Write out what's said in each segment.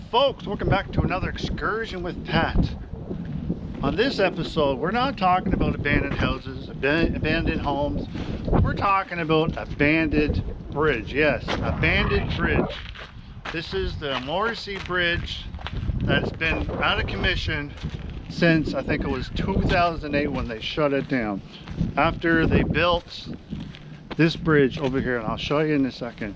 folks, welcome back to another excursion with Pat. On this episode, we're not talking about abandoned houses, abandoned homes. We're talking about abandoned bridge. Yes, abandoned bridge. This is the Morrissey Bridge that's been out of commission since I think it was 2008 when they shut it down. After they built this bridge over here, and I'll show you in a second.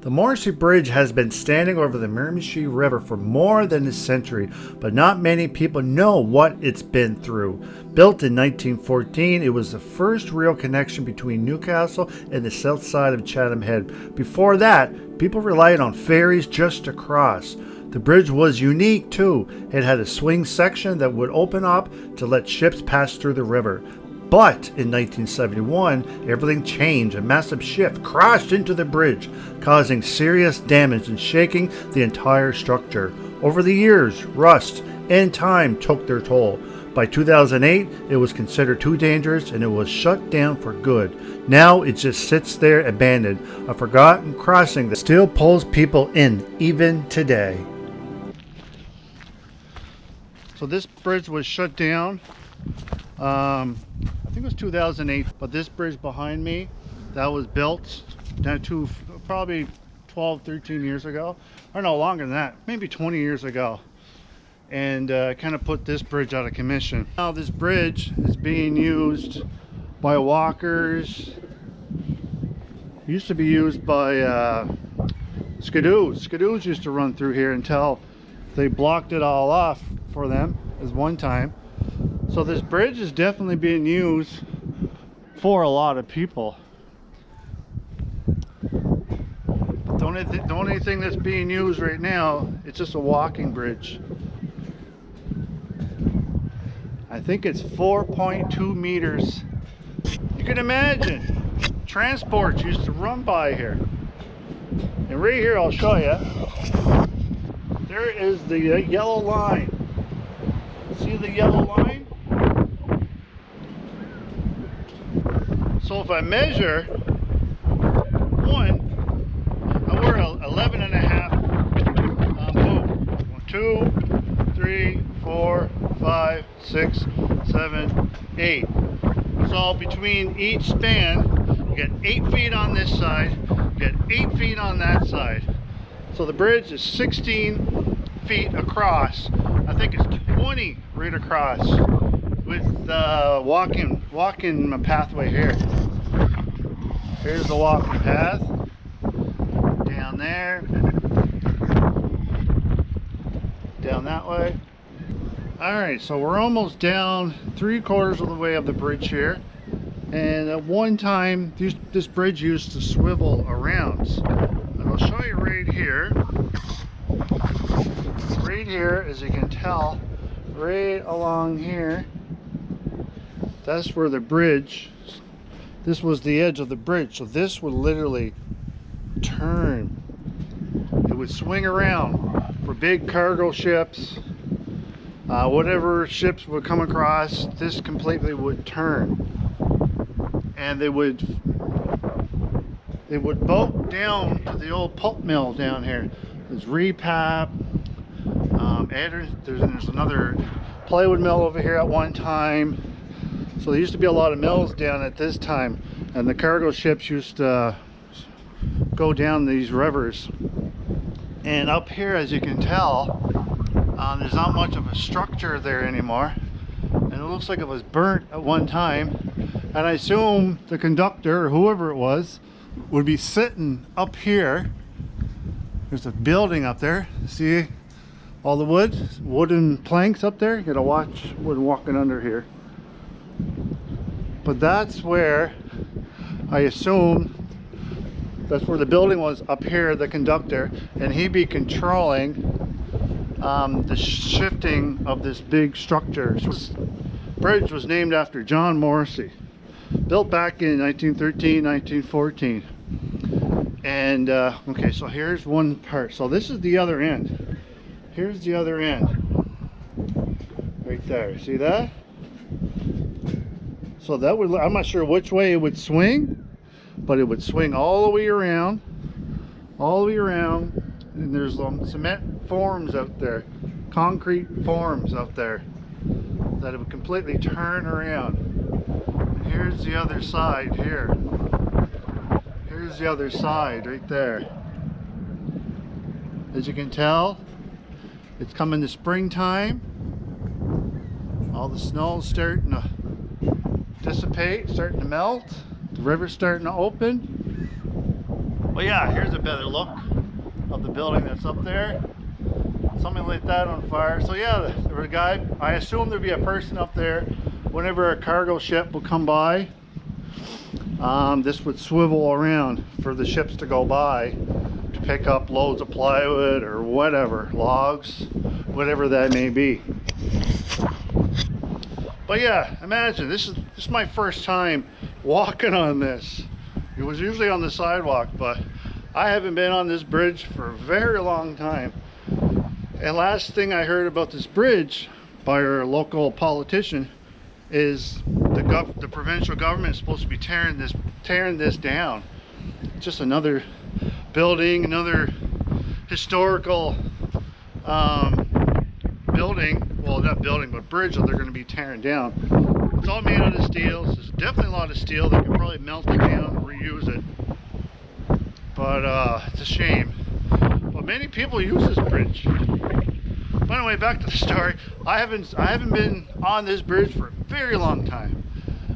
The Morrissey Bridge has been standing over the Miramichi River for more than a century, but not many people know what it's been through. Built in 1914, it was the first real connection between Newcastle and the south side of Chatham Head. Before that, people relied on ferries just to cross. The bridge was unique too. It had a swing section that would open up to let ships pass through the river. But in 1971, everything changed. A massive ship crashed into the bridge, causing serious damage and shaking the entire structure. Over the years, rust and time took their toll. By 2008, it was considered too dangerous and it was shut down for good. Now it just sits there abandoned, a forgotten crossing that still pulls people in even today. So this bridge was shut down. I think it was 2008, but this bridge behind me, that was built to probably 12, 13 years ago. Or no, longer than that, maybe 20 years ago. And kind of put this bridge out of commission. Now this bridge is being used by walkers. It used to be used by skidoos. Skidoos used to run through here until they blocked it all off for them as one time. So this bridge is definitely being used for a lot of people. The only thing that's being used right now, it's just a walking bridge. I think it's 4.2 meters. You can imagine, transports used to run by here. And right here, I'll show you. There is the yellow line. See the yellow line? So if I measure we're 11 and a half, 2, 3, 4, 5, 6, 7, 8. So between each span, you get 8 feet on this side, you get 8 feet on that side. So the bridge is 16 feet across. I think it's 20 right across with the walking pathway here. Here's the walking path down there, down that way. Alright, so we're almost down 3/4 of the way of the bridge here, and at one time this bridge used to swivel around, and I'll show you right here, as you can tell, right along here, that's where the bridge, this was the edge of the bridge, so this would literally turn. It would swing around for big cargo ships, whatever ships would come across, this completely would turn. And they would boat down to the old pulp mill down here. There's repap, there's another plywood mill over here at one time. So there used to be a lot of mills down at this time, and the cargo ships used to go down these rivers. And up here, as you can tell, there's not much of a structure there anymore, and it looks like it was burnt at one time. And I assume the conductor, or whoever it was, would be sitting up here. There's a building up there. See all the wooden planks up there? You gotta watch when walking under here. But that's where, I assume, that's where the building was, up here, the conductor, and he'd be controlling the shifting of this big structure. This bridge was named after John Morrissey, built back in 1913, 1914. And okay, so here's one part. So this is the other end. Here's the other end, right there. See that? So that would, I'm not sure which way it would swing, but it would swing all the way around, and there's cement forms out there, concrete forms out there that have completely turned around. And here's the other side here. Here's the other side right there. As you can tell, it's coming to springtime. All the snow's starting to dissipate, starting to melt. The river's starting to open. Well, yeah, here's a better look of the building that's up there. Something like that on fire. So yeah, there was a guy. I assume there'd be a person up there whenever a cargo ship will come by. This would swivel around for the ships to go by to pick up loads of plywood or whatever, logs, whatever that may be. But yeah, imagine this is my first time walking on this. It was usually on the sidewalk, but I haven't been on this bridge for a very long time. And last thing I heard about this bridge by our local politician is the provincial government is supposed to be tearing this down. Just another building, another historical building. Well, not building, but bridge that they're going to be tearing down. It's all made out of steel. So there's definitely a lot of steel. They can probably melt it down and reuse it. But it's a shame. But many people use this bridge. But anyway, back to the story. I haven't been on this bridge for a very long time.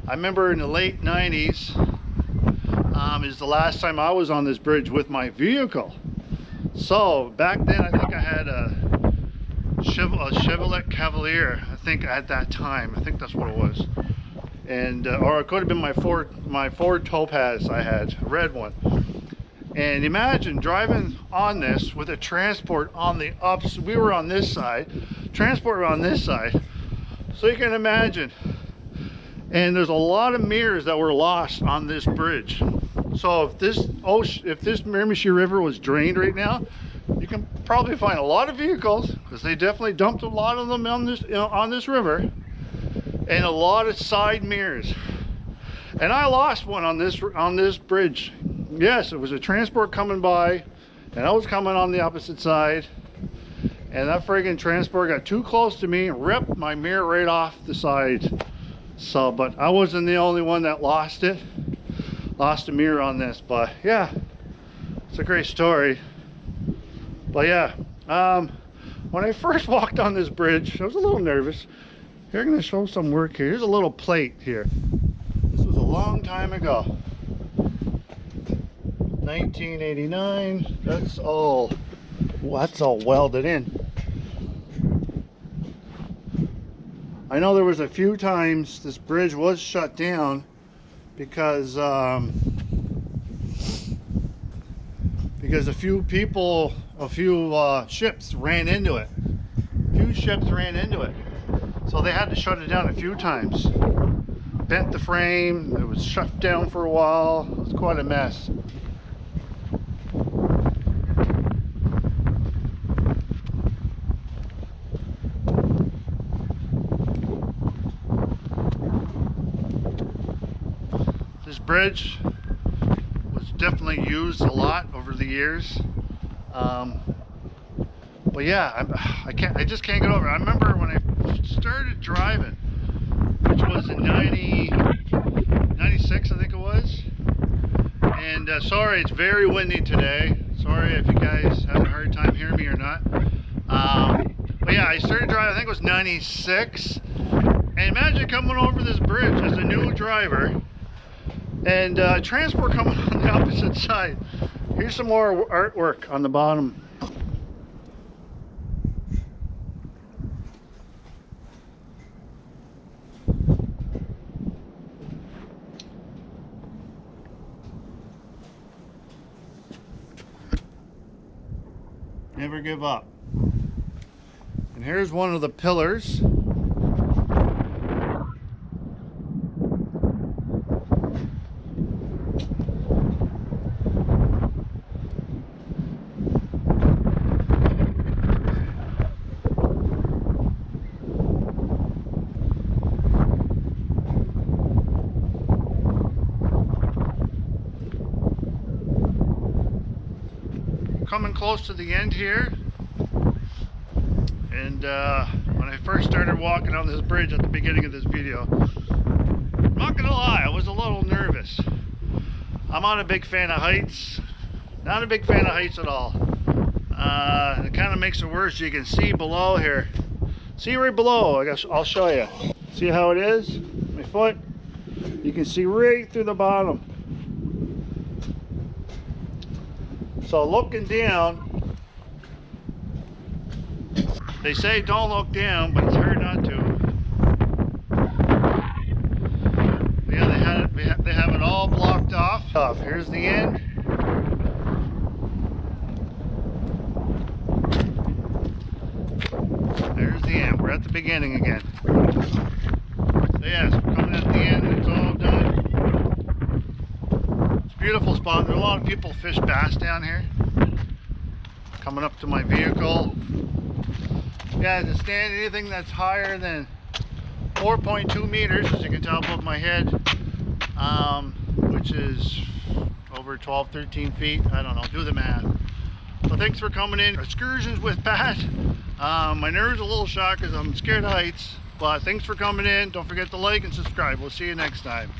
I remember in the late 90s is the last time I was on this bridge with my vehicle. So back then I think I had a Chevrolet Cavalier, I think at that time. I think that's what it was. And or it could have been my Ford Topaz I had, a red one. And imagine driving on this with a transport on the ups. We were on this side, transport on this side. So you can imagine. And there's a lot of mirrors that were lost on this bridge. So if this Miramichi River was drained right now, you can probably find a lot of vehicles, because they definitely dumped a lot of them on this river, and a lot of side mirrors. And I lost one on this bridge. Yes, it was a transport coming by, and I was coming on the opposite side, and that friggin' transport got too close to me and ripped my mirror right off the side. So, but I wasn't the only one that lost a mirror on this. But yeah, it's a great story. But yeah, when I first walked on this bridge, I was a little nervous. Here, I'm going to show some work here. Here's a little plate here. This was a long time ago. 1989. That's all welded in. I know there was a few times this bridge was shut down because a few ships ran into it. So they had to shut it down a few times. Bent the frame, it was shut down for a while. It was quite a mess. This bridge was definitely used a lot over the years. But yeah, I just can't get over it. I remember when I started driving, which was in 96, I think it was. And sorry, it's very windy today. Sorry if you guys have a hard time hearing me or not. But yeah, I started driving, I think it was 96. And imagine coming over this bridge as a new driver, and transport coming on the opposite side. Here's some more artwork on the bottom. Never give up. And here's one of the pillars. coming close to the end here. And when I first started walking on this bridge at the beginning of this video, I'm not gonna lie, I was a little nervous. I'm not a big fan of heights. Not a big fan of heights at all. It kind of makes it worse. You can see below here. See right below. I guess I'll show you. See how it is? My foot. You can see right through the bottom. So looking down, they say don't look down, but it's hard not to. Yeah, they have it all blocked off. Here's the end. There's the end. We're at the beginning again. So yes, we're coming at the end. It's all done. It's a beautiful spot. There are a lot of people fish bass down here. Coming up to my vehicle. Yeah, to stand anything that's higher than 4.2 meters, as you can tell above my head, which is over 12, 13 feet. I don't know, do the math. So thanks for coming in. Excursions with Pat. My nerves are a little shot because I'm scared of heights, but thanks for coming in. Don't forget to like and subscribe. We'll see you next time.